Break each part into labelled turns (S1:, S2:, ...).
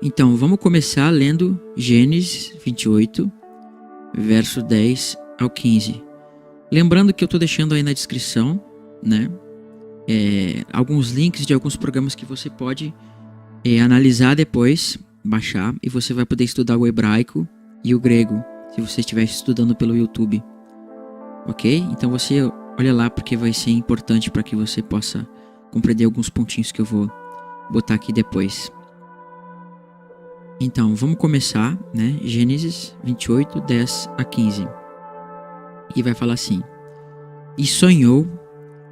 S1: Então, vamos começar lendo Gênesis 28, verso 10 ao 15. Lembrando que eu estou deixando aí na descrição, né, alguns links de alguns programas que você pode analisar depois, baixar, e você vai poder estudar o hebraico e o grego, se você estiver estudando pelo YouTube. Ok? Então você olha lá, porque vai ser importante para que você possa compreender alguns pontinhos que eu vou botar aqui depois. Então, vamos começar, né? Gênesis 28, 10 a 15. E vai falar assim: E sonhou,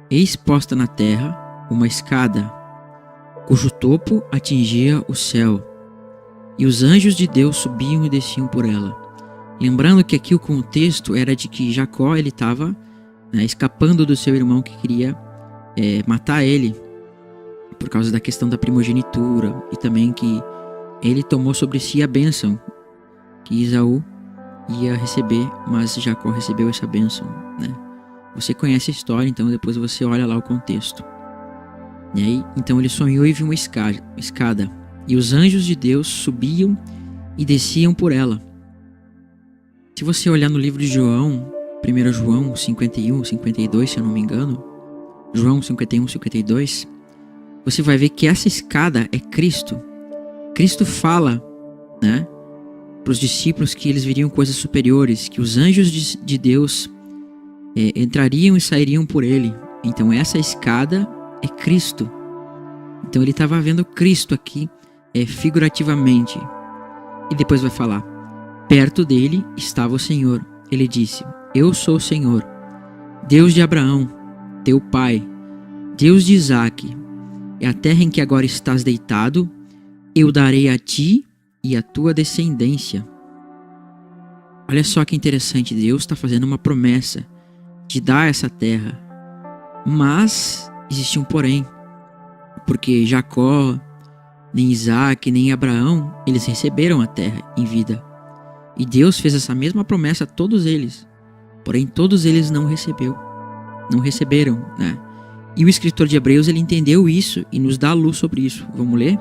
S1: eis posta na terra uma escada, cujo topo atingia o céu, e os anjos de Deus subiam e desciam por ela. Lembrando que aqui o contexto era de que Jacó ele estava escapando do seu irmão que queria matar ele, por causa da questão da primogenitura, e também que ele tomou sobre si a bênção que Esaú ia receber, mas Jacó recebeu essa bênção, né? Você conhece a história, então depois você olha lá o contexto. E aí, então ele sonhou e viu uma escada, e os anjos de Deus subiam e desciam por ela. Se você olhar no livro de João, 1 João 51, 52, se eu não me engano, João 51, 52, você vai ver que essa escada é Cristo. Cristo fala, né, para os discípulos que eles viriam coisas superiores, que os anjos de Deus entrariam e sairiam por ele. Então essa escada é Cristo. Então ele estava vendo Cristo aqui figurativamente. E depois vai falar: perto dele estava o Senhor. Ele disse: Eu sou o Senhor, Deus de Abraão, teu pai, Deus de Isaque. E a terra em que agora estás deitado, eu darei a ti e a tua descendência. Olha só que interessante, Deus está fazendo uma promessa de dar essa terra. Mas existe um porém, porque Jacó, nem Isaque, nem Abraão, eles receberam a terra em vida. E Deus fez essa mesma promessa a todos eles. Porém, todos eles não receberam, né? E o escritor de Hebreus, ele entendeu isso e nos dá luz sobre isso. Vamos ler?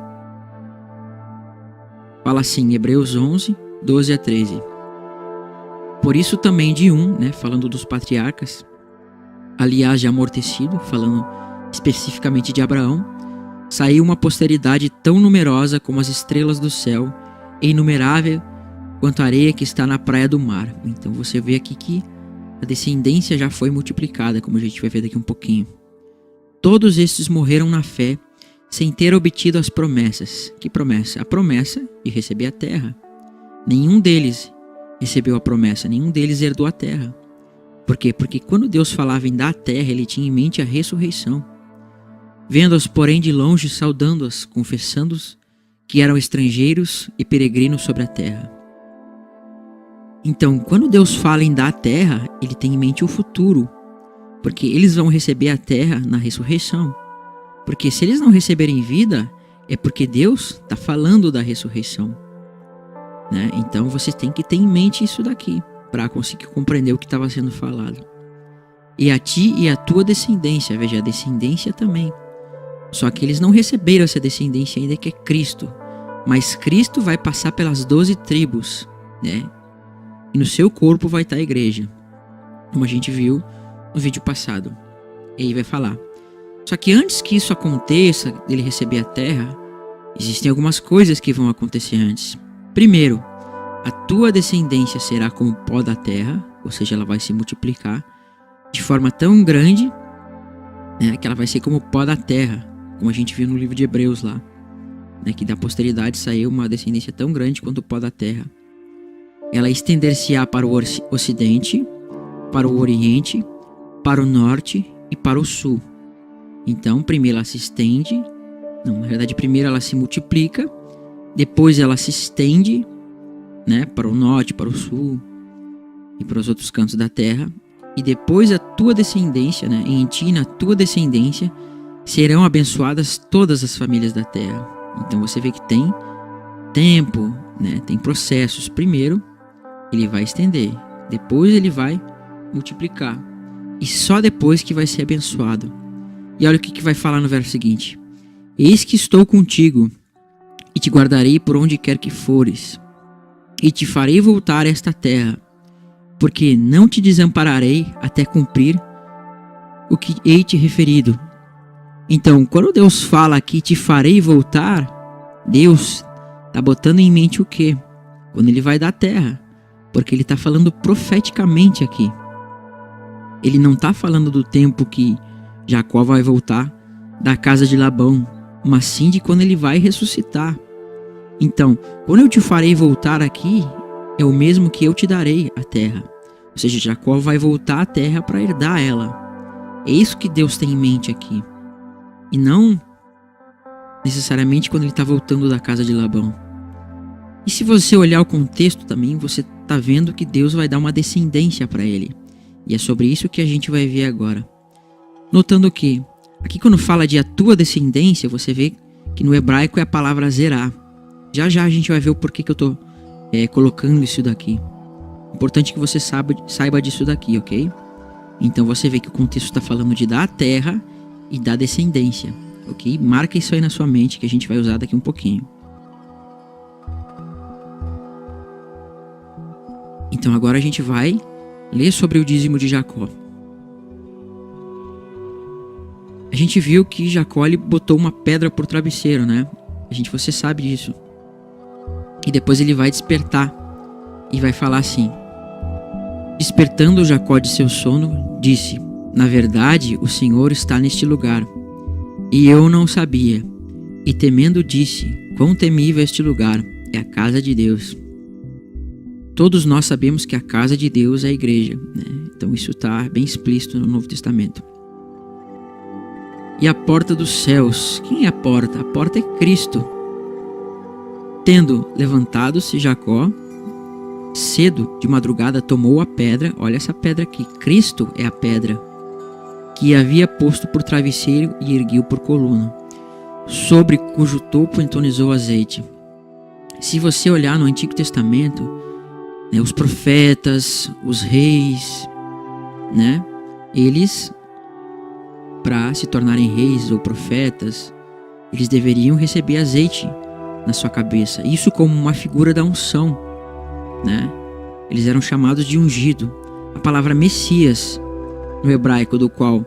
S1: Fala assim, Hebreus 11, 12 a 13. Por isso também de falando dos patriarcas, aliás, de amortecido, falando especificamente de Abraão, saiu uma posteridade tão numerosa como as estrelas do céu, e inumerável quanto a areia que está na praia do mar. Então você vê aqui que a descendência já foi multiplicada, como a gente vai ver daqui um pouquinho. Todos estes morreram na fé, sem ter obtido as promessas. Que promessa? A promessa de receber a terra. Nenhum deles recebeu a promessa, nenhum deles herdou a terra. Por quê? Porque quando Deus falava em dar a terra, ele tinha em mente a ressurreição. Vendo-as, porém, de longe, saudando-as, confessando-os que eram estrangeiros e peregrinos sobre a terra. Então, quando Deus fala em dar a terra, ele tem em mente o futuro, porque eles vão receber a terra na ressurreição. Porque se eles não receberem vida, é porque Deus está falando da ressurreição, né? Então você tem que ter em mente isso daqui, para conseguir compreender o que estava sendo falado. E a ti e a tua descendência, veja, a descendência também. Só que eles não receberam essa descendência ainda, que é Cristo. Mas Cristo vai passar pelas 12 tribos, né? E no seu corpo vai estar a igreja, como a gente viu no vídeo passado. E aí vai falar. Só que antes que isso aconteça, dele receber a terra, existem algumas coisas que vão acontecer antes. Primeiro, a tua descendência será como o pó da terra, ou seja, ela vai se multiplicar de forma tão grande, né, que ela vai ser como o pó da terra, como a gente viu no livro de Hebreus lá, né, que da posteridade saiu uma descendência tão grande quanto o pó da terra. Ela estender-se-á para o ocidente, para o oriente, para o norte e para o sul. Então, primeiro ela se estende, na verdade, primeiro ela se multiplica, depois ela se estende, né, para o norte, para o sul e para os outros cantos da terra, e depois a tua descendência, né, em ti e na tua descendência serão abençoadas todas as famílias da terra. Então você vê que tem tempo, né, tem processos. Primeiro ele vai estender, depois ele vai multiplicar, e só depois que vai ser abençoado. E olha o que vai falar no verso seguinte: Eis que estou contigo e te guardarei por onde quer que fores, e te farei voltar a esta terra, porque não te desampararei até cumprir o que hei te referido. Então, quando Deus fala que te farei voltar, Deus está botando em mente o quê? Quando ele vai dar a terra, porque ele está falando profeticamente aqui. Ele não está falando do tempo que Jacó vai voltar da casa de Labão, mas sim de quando ele vai ressuscitar. Então, quando eu te farei voltar aqui, é o mesmo que eu te darei a terra. Ou seja, Jacó vai voltar à terra para herdar ela. É isso que Deus tem em mente aqui. E não necessariamente quando ele está voltando da casa de Labão. E se você olhar o contexto também, você está vendo que Deus vai dar uma descendência para ele. E é sobre isso que a gente vai ver agora. Notando que, aqui quando fala de a tua descendência, você vê que no hebraico é a palavra zerá. Já já a gente vai ver o porquê que eu estou colocando isso daqui. Importante que você saiba disso daqui, ok? Então você vê que o contexto está falando de dar a terra e da descendência, ok? Marca isso aí na sua mente que a gente vai usar daqui um pouquinho. Então agora a gente vai ler sobre o dízimo de Jacó. A gente viu que Jacó ele botou uma pedra por travesseiro, né? Você sabe disso. E depois ele vai despertar e vai falar assim: despertando Jacó de seu sono, disse: na verdade, o Senhor está neste lugar, e eu não sabia. E temendo disse: quão temível este lugar, é a casa de Deus. Todos nós sabemos que a casa de Deus é a igreja, né? Então isso está bem explícito no Novo Testamento. E a porta dos céus, quem é a porta? A porta é Cristo. Tendo levantado-se Jacó, cedo de madrugada tomou a pedra, olha essa pedra aqui, Cristo é a pedra, que havia posto por travesseiro e ergueu por coluna, sobre cujo topo entonizou azeite. Se você olhar no Antigo Testamento, né, os profetas, os reis, né, eles, para se tornarem reis ou profetas, eles deveriam receber azeite na sua cabeça, isso como uma figura da unção, né? Eles eram chamados de ungido. A palavra Messias no hebraico, do qual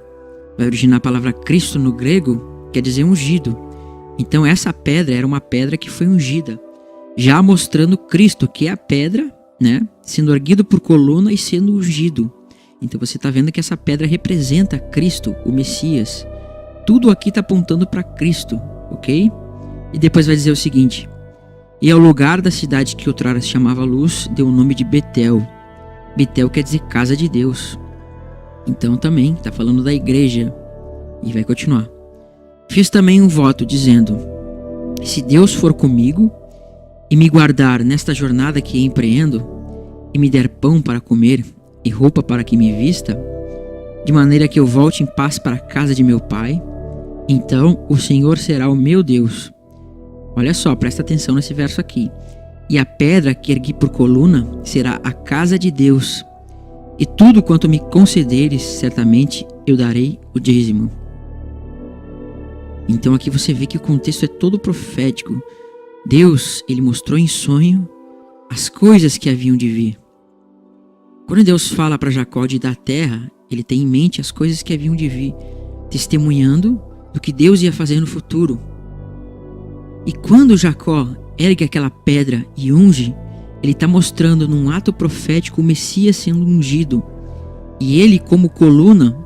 S1: vai originar a palavra Cristo no grego, quer dizer ungido. Então essa pedra era uma pedra que foi ungida, já mostrando Cristo, que é a pedra, né, sendo erguido por coluna e sendo ungido. Então você está vendo que essa pedra representa Cristo, o Messias. Tudo aqui está apontando para Cristo, ok? E depois vai dizer o seguinte: e ao lugar da cidade que outrora se chamava Luz, deu o nome de Betel. Betel quer dizer casa de Deus. Então também está falando da igreja. E vai continuar. Fiz também um voto dizendo: se Deus for comigo e me guardar nesta jornada que empreendo, e me der pão para comer e roupa para que me vista, de maneira que eu volte em paz para a casa de meu pai, então o Senhor será o meu Deus. Olha só, presta atenção nesse verso aqui. E a pedra que ergui por coluna será a casa de Deus, e tudo quanto me concederes, certamente eu darei o dízimo. Então aqui você vê que o contexto é todo profético. Deus, ele mostrou em sonho as coisas que haviam de vir. Quando Deus fala para Jacó de dar a terra, ele tem em mente as coisas que haviam de vir, testemunhando do que Deus ia fazer no futuro. E quando Jacó ergue aquela pedra e unge, ele está mostrando num ato profético o Messias sendo ungido. E ele como coluna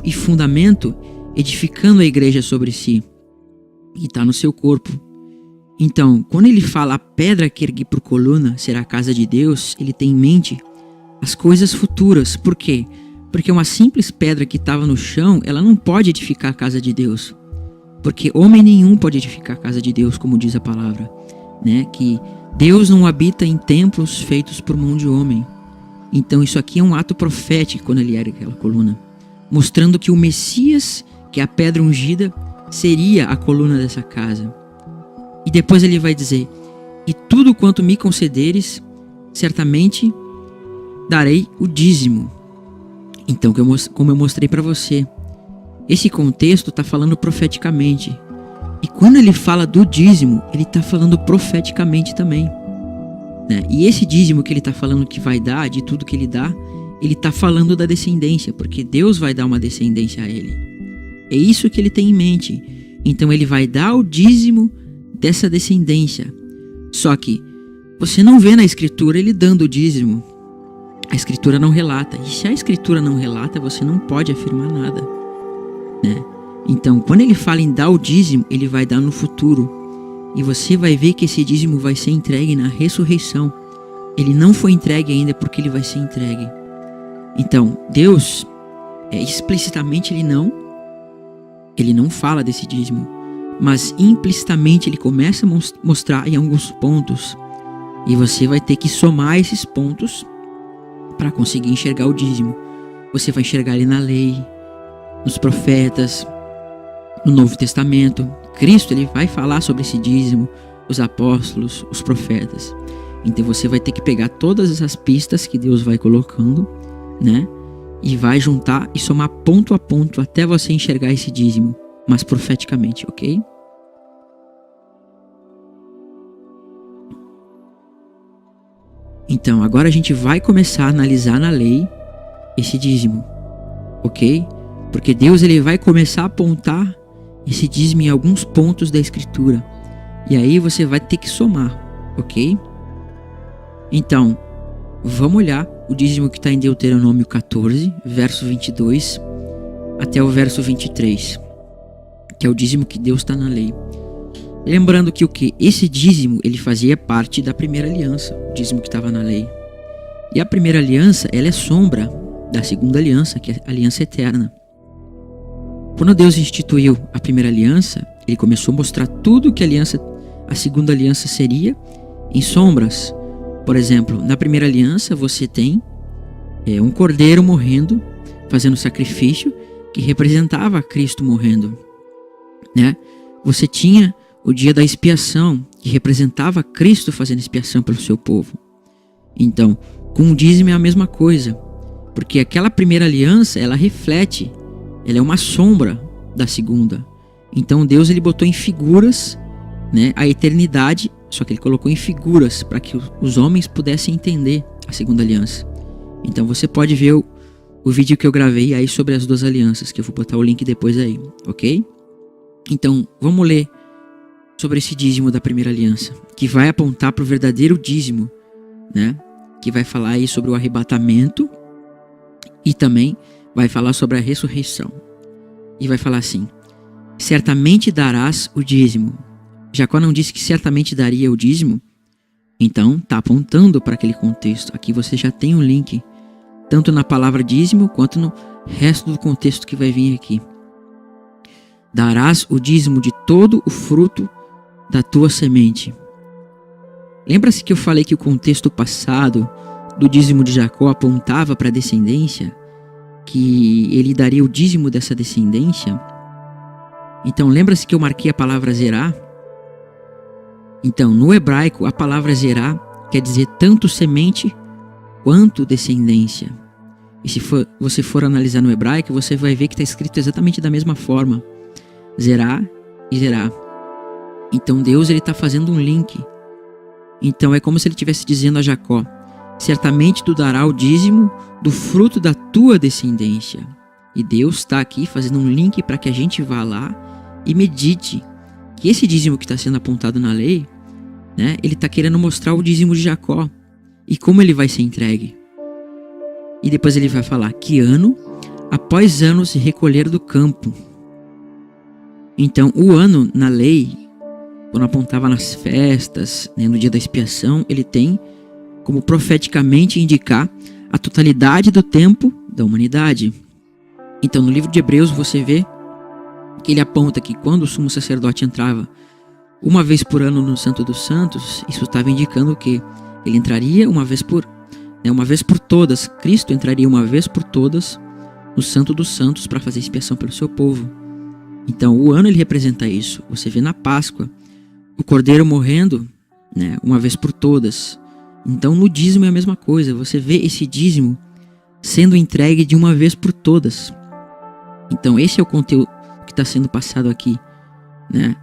S1: e fundamento, edificando a igreja sobre si. E está no seu corpo. Então, quando ele fala a pedra que ergui por coluna será a casa de Deus, ele tem em mente as coisas futuras. Por quê? Porque uma simples pedra que estava no chão, ela não pode edificar a casa de Deus. Porque homem nenhum pode edificar a casa de Deus, como diz a palavra, né? Que Deus não habita em templos feitos por mão de homem. Então isso aqui é um ato profético quando ele ergue aquela coluna, mostrando que o Messias, que é a pedra ungida, seria a coluna dessa casa. E depois ele vai dizer: e tudo quanto me concederes, certamente darei o dízimo. Então, como eu mostrei para você, esse contexto está falando profeticamente. E quando ele fala do dízimo, ele está falando profeticamente também, né? E esse dízimo que ele está falando que vai dar, de tudo que ele dá, ele está falando da descendência, porque Deus vai dar uma descendência a ele. É isso que ele tem em mente. Então ele vai dar o dízimo dessa descendência. Só que você não vê na escritura ele dando o dízimo. A escritura não relata. E se a escritura não relata, você não pode afirmar nada, né? Então, quando ele fala em dar o dízimo, ele vai dar no futuro. E você vai ver que esse dízimo vai ser entregue na ressurreição. Ele não foi entregue ainda porque ele vai ser entregue. Então, Deus, explicitamente ele não fala desse dízimo. Mas implicitamente ele começa a mostrar em alguns pontos. E você vai ter que somar esses pontos para conseguir enxergar o dízimo. Você vai enxergar ele na lei, nos profetas, no Novo Testamento. Cristo, ele vai falar sobre esse dízimo, os apóstolos, os profetas. Então você vai ter que pegar todas essas pistas que Deus vai colocando, né? E vai juntar e somar ponto a ponto até você enxergar esse dízimo, mas profeticamente, ok? Então, agora a gente vai começar a analisar na lei esse dízimo, ok? Porque Deus, ele vai começar a apontar esse dízimo em alguns pontos da escritura. E aí você vai ter que somar, ok? Então, vamos olhar o dízimo que está em Deuteronômio 14, verso 22 até o verso 23, que é o dízimo que Deus está na lei. Lembrando que esse dízimo, ele fazia parte da primeira aliança, o dízimo que estava na lei. E a primeira aliança, ela é sombra da segunda aliança, que é a aliança eterna. Quando Deus instituiu a primeira aliança, ele começou a mostrar tudo que a segunda aliança seria em sombras. Por exemplo, na primeira aliança você tem um cordeiro morrendo, fazendo sacrifício, que representava Cristo morrendo, né? Você tinha o dia da expiação, que representava Cristo fazendo expiação pelo seu povo. Então, com o dízimo é a mesma coisa, porque aquela primeira aliança, ela reflete, ela é uma sombra da segunda. Então Deus, ele botou em figuras, né, a eternidade, só que ele colocou em figuras para que os homens pudessem entender a segunda aliança. Então você pode ver o vídeo que eu gravei aí sobre as duas alianças, que eu vou botar o link depois aí, ok? Então vamos ler sobre esse dízimo da primeira aliança, que vai apontar para o verdadeiro dízimo, né? Que vai falar aí sobre o arrebatamento e também vai falar sobre a ressurreição. E vai falar assim: certamente darás o dízimo. Jacó não disse que certamente daria o dízimo? Então está apontando para aquele contexto. Aqui você já tem um link, tanto na palavra dízimo quanto no resto do contexto que vai vir aqui. Darás o dízimo de todo o fruto da tua semente. Lembra-se que eu falei que o contexto passado do dízimo de Jacó apontava para a descendência, que ele daria o dízimo dessa descendência? Então lembra-se que eu marquei a palavra zerá? Então no hebraico a palavra zerá quer dizer tanto semente quanto descendência. E se você for analisar no hebraico, você vai ver que está escrito exatamente da mesma forma: zerá e zerá. Então Deus, ele está fazendo um link. Então é como se ele estivesse dizendo a Jacó: certamente tu dará o dízimo do fruto da tua descendência. E Deus está aqui fazendo um link para que a gente vá lá e medite que esse dízimo que está sendo apontado na lei, né, ele está querendo mostrar o dízimo de Jacó e como ele vai ser entregue. E depois ele vai falar que ano após ano se recolher do campo. Então o ano na lei, quando apontava nas festas, né, no dia da expiação, ele tem como profeticamente indicar a totalidade do tempo da humanidade. Então no livro de Hebreus você vê que ele aponta que quando o sumo sacerdote entrava uma vez por ano no Santo dos Santos, isso estava indicando que ele entraria uma vez por todas. Cristo entraria uma vez por todas no Santo dos Santos para fazer expiação pelo seu povo. Então o ano ele representa isso. Você vê na Páscoa o cordeiro morrendo, né, uma vez por todas. Então no dízimo é a mesma coisa. Você vê esse dízimo sendo entregue de uma vez por todas. Então esse é o conteúdo que está sendo passado aqui, né?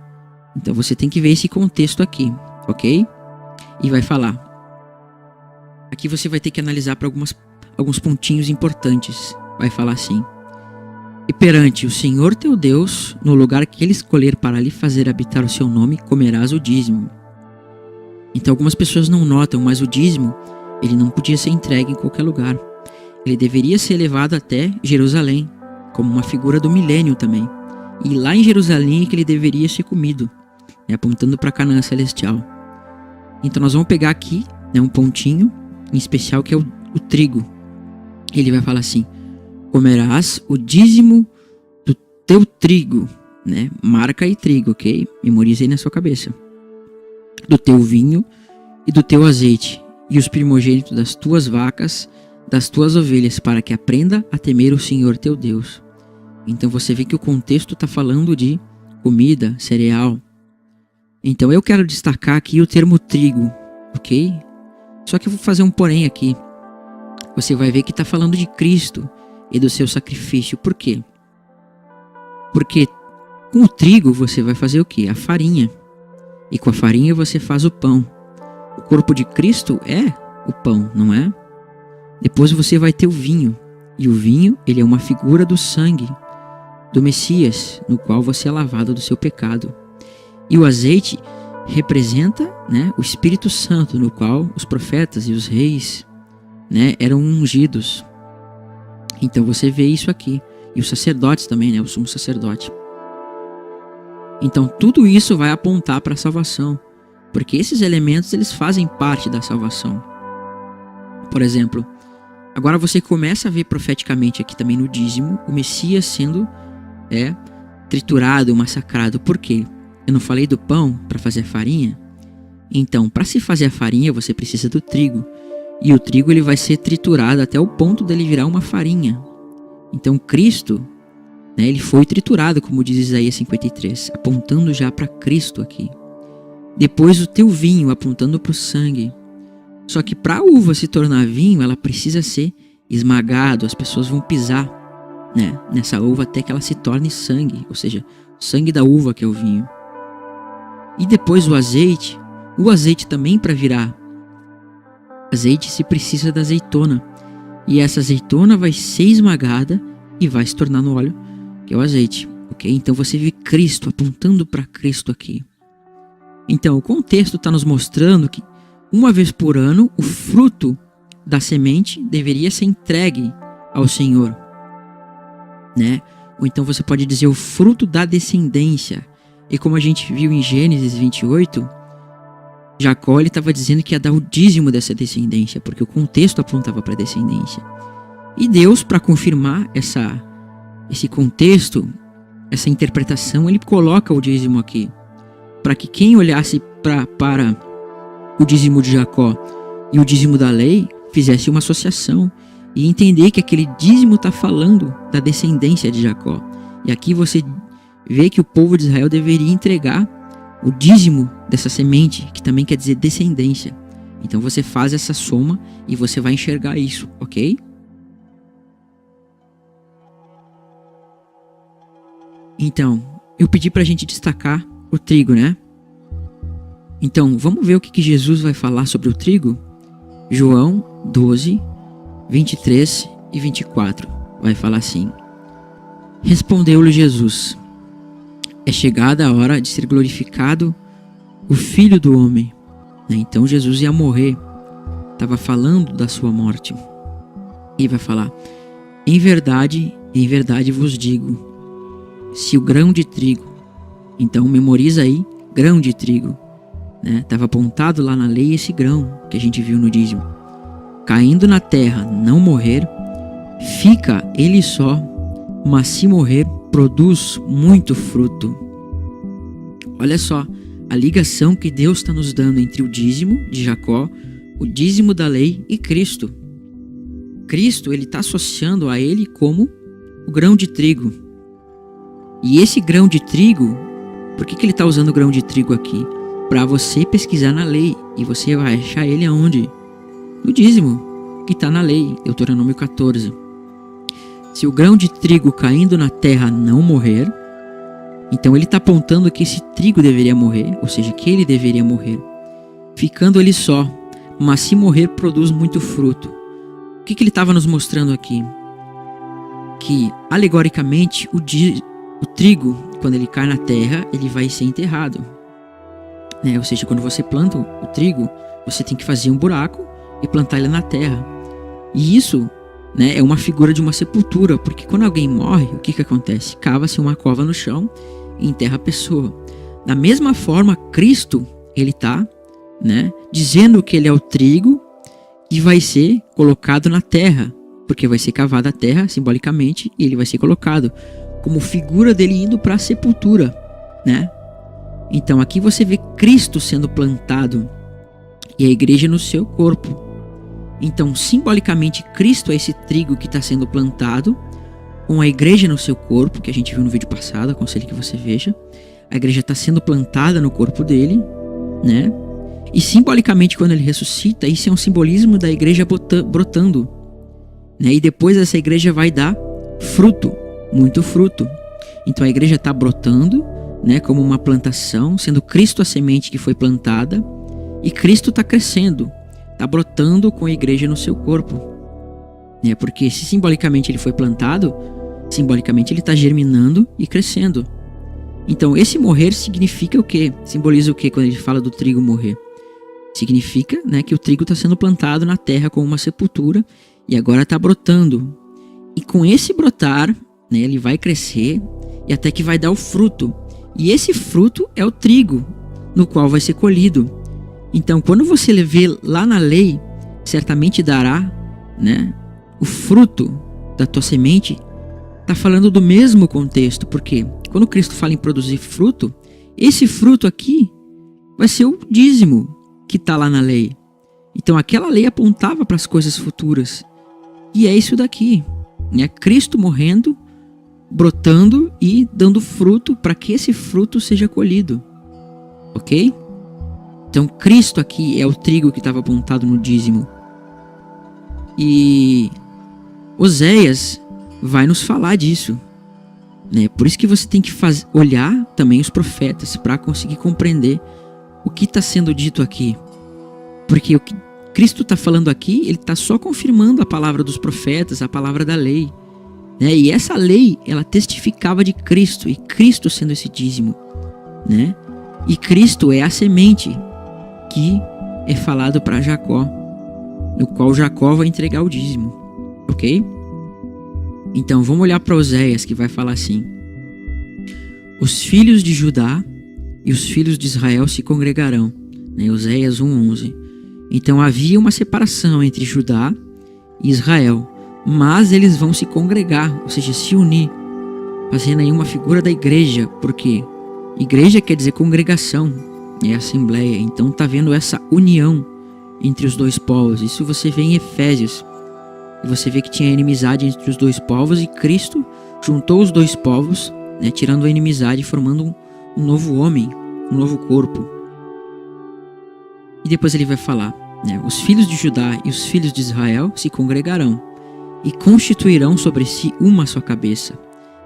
S1: Então você tem que ver esse contexto aqui, ok? E vai falar. Aqui você vai ter que analisar para alguns pontinhos importantes. Vai falar assim: e perante o Senhor teu Deus, no lugar que ele escolher para lhe fazer habitar o seu nome, comerás o dízimo. Então algumas pessoas não notam, mas o dízimo, ele não podia ser entregue em qualquer lugar. Ele deveria ser levado até Jerusalém, como uma figura do milênio também. E lá em Jerusalém é que ele deveria ser comido, né, apontando para Canaã celestial. Então nós vamos pegar aqui, né, um pontinho em especial que é o trigo. Ele vai falar assim: comerás o dízimo do teu trigo, né? Marca aí trigo, ok? Memorize aí na sua cabeça. Do teu vinho e do teu azeite, e os primogênitos das tuas vacas, das tuas ovelhas, para que aprenda a temer o Senhor teu Deus. Então você vê que o contexto está falando de comida, cereal. Então eu quero destacar aqui o termo trigo, ok? Só que eu vou fazer um porém aqui. Você vai ver que está falando de Cristo e do seu sacrifício. Por quê? Porque com o trigo você vai fazer o quê? A farinha. E com a farinha você faz o pão. O corpo de Cristo é o pão, não é? Depois você vai ter o vinho. E o vinho, ele é uma figura do sangue do Messias, no qual você é lavado do seu pecado. E o azeite representa, né, o Espírito Santo, no qual os profetas e os reis, né, eram ungidos. Então você vê isso aqui. E os sacerdotes também, né, o sumo sacerdote. Então tudo isso vai apontar para a salvação, porque esses elementos eles fazem parte da salvação. Por exemplo, agora você começa a ver profeticamente aqui também no dízimo o Messias sendo triturado, massacrado. Por quê? Eu não falei do pão para fazer a farinha? Então, para se fazer a farinha você precisa do trigo, e o trigo ele vai ser triturado até o ponto dele virar uma farinha. Então Cristo, né, ele foi triturado, como diz Isaías 53, apontando já para Cristo aqui. Depois o teu vinho, apontando para o sangue. Só que para a uva se tornar vinho, ela precisa ser esmagado, as pessoas vão pisar, né, nessa uva até que ela se torne sangue, ou seja, o sangue da uva que é o vinho. E depois o azeite também para virar azeite se precisa da azeitona. E essa azeitona vai ser esmagada e vai se tornar no óleo, que é o azeite, ok? Então você vê Cristo, apontando para Cristo aqui. Então o contexto está nos mostrando que uma vez por ano o fruto da semente deveria ser entregue ao Senhor, né? Ou então você pode dizer o fruto da descendência. E como a gente viu em Gênesis 28, Jacó estava dizendo que ia dar o dízimo dessa descendência, porque o contexto apontava para a descendência. E Deus, para confirmar esse contexto, essa interpretação, ele coloca o dízimo aqui, para que quem olhasse para o dízimo de Jacó e o dízimo da lei fizesse uma associação e entender que aquele dízimo está falando da descendência de Jacó. E aqui você vê que o povo de Israel deveria entregar o dízimo dessa semente, que também quer dizer descendência. Então você faz essa soma e você vai enxergar isso, ok? Então, eu pedi para a gente destacar o trigo, né? Então, vamos ver o que Jesus vai falar sobre o trigo? João 12, 23 e 24. Vai falar assim: respondeu-lhe Jesus: é chegada a hora de ser glorificado o Filho do Homem. Então Jesus ia morrer, estava falando da sua morte. E vai falar: em verdade vos digo, se o grão de trigo, então memoriza aí, grão de trigo, né? Estava apontado lá na lei esse grão que a gente viu no dízimo, caindo na terra não morrer, fica ele só, mas se morrer, produz muito fruto. Olha só a ligação que Deus está nos dando entre o dízimo de Jacó, o dízimo da lei e Cristo. Cristo, ele está associando a ele como o grão de trigo. E esse grão de trigo, por que ele está usando o grão de trigo aqui? Para você pesquisar na lei, e você vai achar ele aonde? No dízimo, que está na lei, Deuteronômio 14. Se o grão de trigo caindo na terra não morrer, Então ele está apontando que esse trigo deveria morrer, ou seja, que ele deveria morrer, ficando ele só, mas se morrer produz muito fruto. O que ele estava nos mostrando aqui? Que alegoricamente o trigo, quando ele cai na terra, ele vai ser enterrado, né? Ou seja, quando você planta o trigo, você tem que fazer um buraco e plantar ele na terra. E isso, né, é uma figura de uma sepultura, porque quando alguém morre, o que acontece? Cava-se uma cova no chão e enterra a pessoa. Da mesma forma, Cristo, ele está, né, dizendo que ele é o trigo que vai ser colocado na terra, porque vai ser cavada a terra simbolicamente e ele vai ser colocado como figura dele indo para a sepultura, né? Então aqui você vê Cristo sendo plantado e a igreja no seu corpo. Então simbolicamente Cristo é esse trigo que está sendo plantado, com a igreja no seu corpo, que a gente viu no vídeo passado, aconselho que você veja. A igreja está sendo plantada no corpo dele, né? E simbolicamente quando ele ressuscita, isso é um simbolismo da igreja brotando, né? E depois essa igreja vai dar fruto, muito fruto. Então a igreja está brotando, né, como uma plantação, sendo Cristo a semente que foi plantada, e Cristo está crescendo, está brotando com a igreja no seu corpo, né? Porque se simbolicamente ele foi plantado, simbolicamente ele está germinando e crescendo. Então esse morrer significa o quê? Simboliza o quê quando ele fala do trigo morrer? Significa, né, que o trigo está sendo plantado na terra como uma sepultura e agora está brotando. E com esse brotar, né, ele vai crescer e até que vai dar o fruto. E esse fruto é o trigo, no qual vai ser colhido. Então, quando você vê lá na lei, certamente dará, né, o fruto da tua semente, está falando do mesmo contexto. Porque quando Cristo fala em produzir fruto, esse fruto aqui vai ser o dízimo que está lá na lei. Então, aquela lei apontava para as coisas futuras. E é isso daqui, né? Cristo morrendo, brotando e dando fruto para que esse fruto seja colhido, ok? Então Cristo aqui é o trigo que estava apontado no dízimo. E Oséias vai nos falar disso, né? Por isso que você tem que olhar também os profetas para conseguir compreender o que está sendo dito aqui. Porque o que Cristo está falando aqui, ele está só confirmando a palavra dos profetas, a palavra da lei, né? E essa lei, ela testificava de Cristo, e Cristo sendo esse dízimo, né? E Cristo é a semente que é falado para Jacó, no qual Jacó vai entregar o dízimo, ok? Então vamos olhar para Oséias, que vai falar assim: os filhos de Judá e os filhos de Israel se congregarão, né? Oséias 1:11. Então havia uma separação entre Judá e Israel, mas eles vão se congregar, ou seja, se unir, fazendo aí uma figura da igreja, porque igreja quer dizer congregação, é assembleia. Então tá vendo essa união entre os dois povos. Isso você vê em Efésios, e você vê que tinha inimizade entre os dois povos, e Cristo juntou os dois povos, né, tirando a inimizade e formando um novo homem, um novo corpo. E depois ele vai falar, né, os filhos de Judá e os filhos de Israel se congregarão e constituirão sobre si uma só cabeça.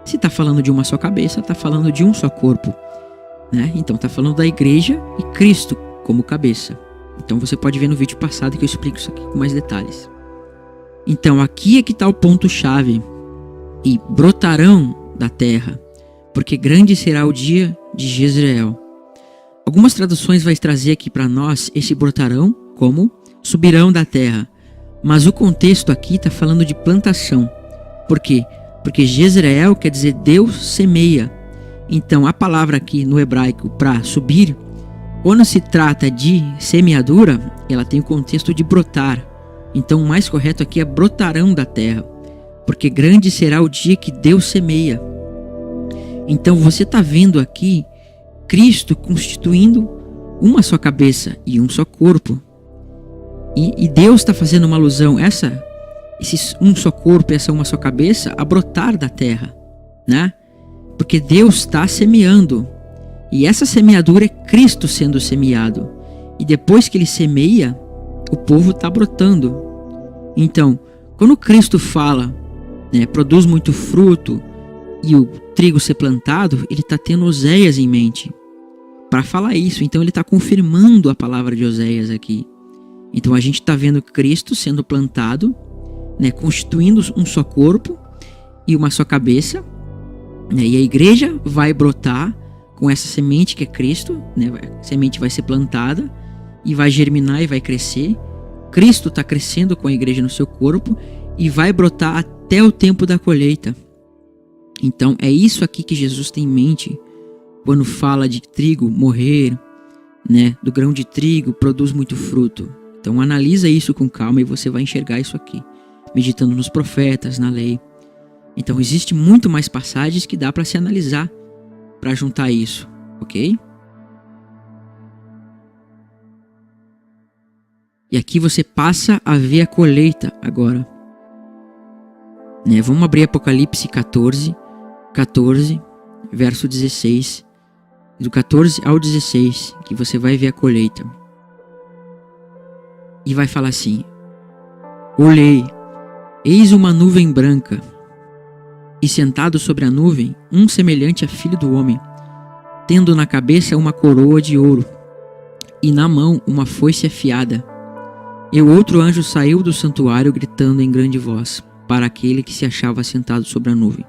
S1: Se está falando de uma só cabeça, está falando de um só corpo, né? Então está falando da igreja e Cristo como cabeça. Então você pode ver no vídeo passado que eu explico isso aqui com mais detalhes. Então aqui é que está o ponto-chave. E brotarão da terra, porque grande será o dia de Jezreel. Algumas traduções vai trazer aqui para nós esse brotarão como subirão da terra. Mas o contexto aqui está falando de plantação. Por quê? Porque Jezreel quer dizer Deus semeia. Então a palavra aqui no hebraico para subir, quando se trata de semeadura, ela tem o contexto de brotar. Então o mais correto aqui é brotarão da terra, porque grande será o dia que Deus semeia. Então você está vendo aqui Cristo constituindo uma só cabeça e um só corpo. E Deus está fazendo uma alusão, esse um só corpo, essa uma só cabeça, a brotar da terra, né? Porque Deus está semeando. E essa semeadura é Cristo sendo semeado. E depois que ele semeia, o povo está brotando. Então, quando Cristo fala, né, produz muito fruto, e o trigo ser plantado, ele está tendo Oséias em mente para falar isso. Então ele está confirmando a palavra de Oséias aqui. Então a gente está vendo Cristo sendo plantado, né, constituindo um só corpo e uma só cabeça, né, e a igreja vai brotar com essa semente que é Cristo, né, a semente vai ser plantada e vai germinar e vai crescer. Cristo está crescendo com a igreja no seu corpo e vai brotar até o tempo da colheita. Então é isso aqui que Jesus tem em mente quando fala de trigo morrer, né, do grão de trigo produz muito fruto. Então analisa isso com calma e você vai enxergar isso aqui, meditando nos profetas, na lei. Então existe muito mais passagens que dá para se analisar para juntar isso, ok? E aqui você passa a ver a colheita agora, né? Vamos abrir Apocalipse 14, verso 16, do 14 ao 16, que você vai ver a colheita. E vai falar assim: olhei, eis uma nuvem branca, e sentado sobre a nuvem, um semelhante a filho do homem, tendo na cabeça uma coroa de ouro, e na mão uma foice afiada. E o outro anjo saiu do santuário gritando em grande voz para aquele que se achava sentado sobre a nuvem: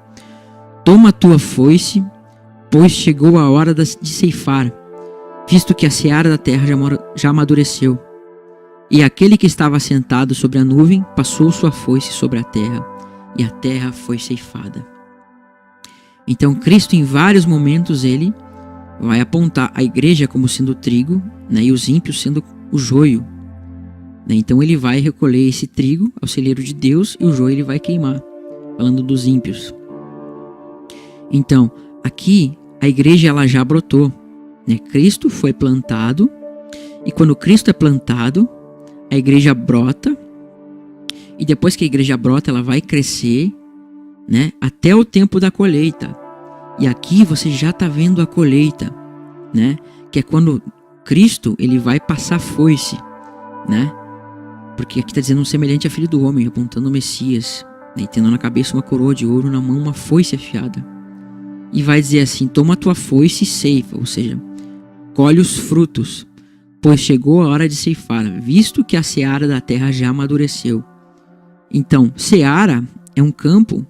S1: toma a tua foice, pois chegou a hora de ceifar, visto que a seara da terra já amadureceu. E aquele que estava sentado sobre a nuvem passou sua foice sobre a terra, e a terra foi ceifada. Então Cristo, em vários momentos, ele vai apontar a igreja como sendo o trigo, né, e os ímpios sendo o joio. Então ele vai recolher esse trigo ao celeiro de Deus e o joio ele vai queimar, falando dos ímpios. Então aqui a igreja ela já brotou, né? Cristo foi plantado, e quando Cristo é plantado, a igreja brota, e depois que a igreja brota, ela vai crescer, né, até o tempo da colheita. E aqui você já está vendo a colheita, né, que é quando Cristo ele vai passar a foice, né, porque aqui está dizendo um semelhante a filho do homem, apontando o Messias, né, e tendo na cabeça uma coroa de ouro, na mão uma foice afiada. E vai dizer assim: toma a tua foice e ceifa, ou seja, colhe os frutos, pois chegou a hora de ceifar, visto que a seara da terra já amadureceu. Então, seara é um campo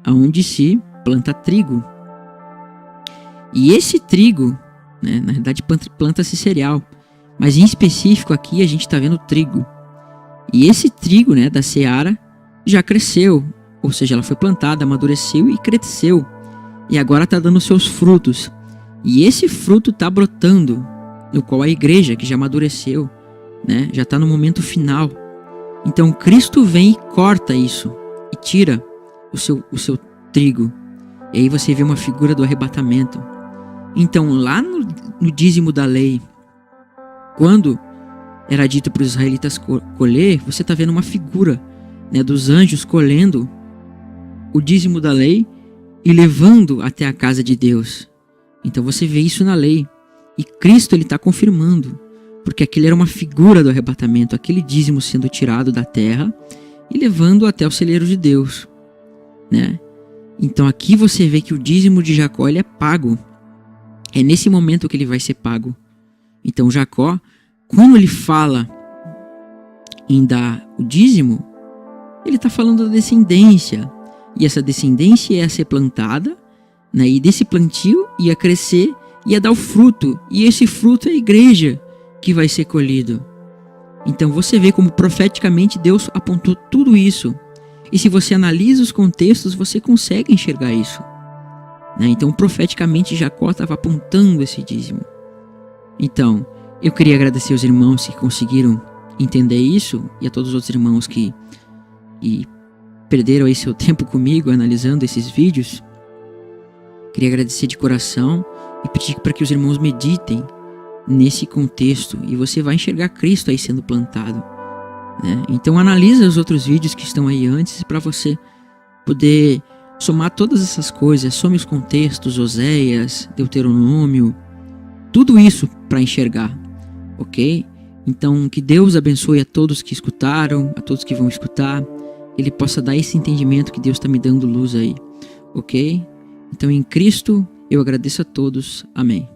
S1: onde se planta trigo. E esse trigo, né, na verdade planta-se cereal, mas em específico aqui a gente está vendo trigo. E esse trigo, né, da seara já cresceu, ou seja, ela foi plantada, amadureceu e cresceu. E agora está dando seus frutos. E esse fruto está brotando, no qual a igreja, que já amadureceu, né, já está no momento final. Então Cristo vem e corta isso, e tira o seu trigo. E aí você vê uma figura do arrebatamento. Então lá no dízimo da lei, quando era dito para os israelitas colher, você está vendo uma figura, né, dos anjos colhendo o dízimo da lei e levando até a casa de Deus. Então você vê isso na lei. E Cristo ele está confirmando, porque aquele era uma figura do arrebatamento, aquele dízimo sendo tirado da terra e levando até o celeiro de Deus, né? Então aqui você vê que o dízimo de Jacó ele é pago. É nesse momento que ele vai ser pago. Então Jacó, quando ele fala em dar o dízimo, ele está falando da descendência. E essa descendência ia ser plantada, né? E desse plantio ia crescer, ia dar o fruto. E esse fruto é a igreja que vai ser colhido. Então você vê como profeticamente Deus apontou tudo isso. E se você analisa os contextos, você consegue enxergar isso, né? Então profeticamente Jacó estava apontando esse dízimo. Então eu queria agradecer aos irmãos que conseguiram entender isso, e a todos os outros irmãos que perderam aí seu tempo comigo analisando esses vídeos. Queria agradecer de coração e pedir para que os irmãos meditem nesse contexto, e você vai enxergar Cristo aí sendo plantado, né? Então analisa os outros vídeos que estão aí antes para você poder somar todas essas coisas. Some os contextos, Oséias, Deuteronômio, tudo isso para enxergar, ok? Então que Deus abençoe a todos que escutaram, a todos que vão escutar. Ele possa dar esse entendimento que Deus está me dando luz aí, ok? Então, em Cristo, eu agradeço a todos. Amém.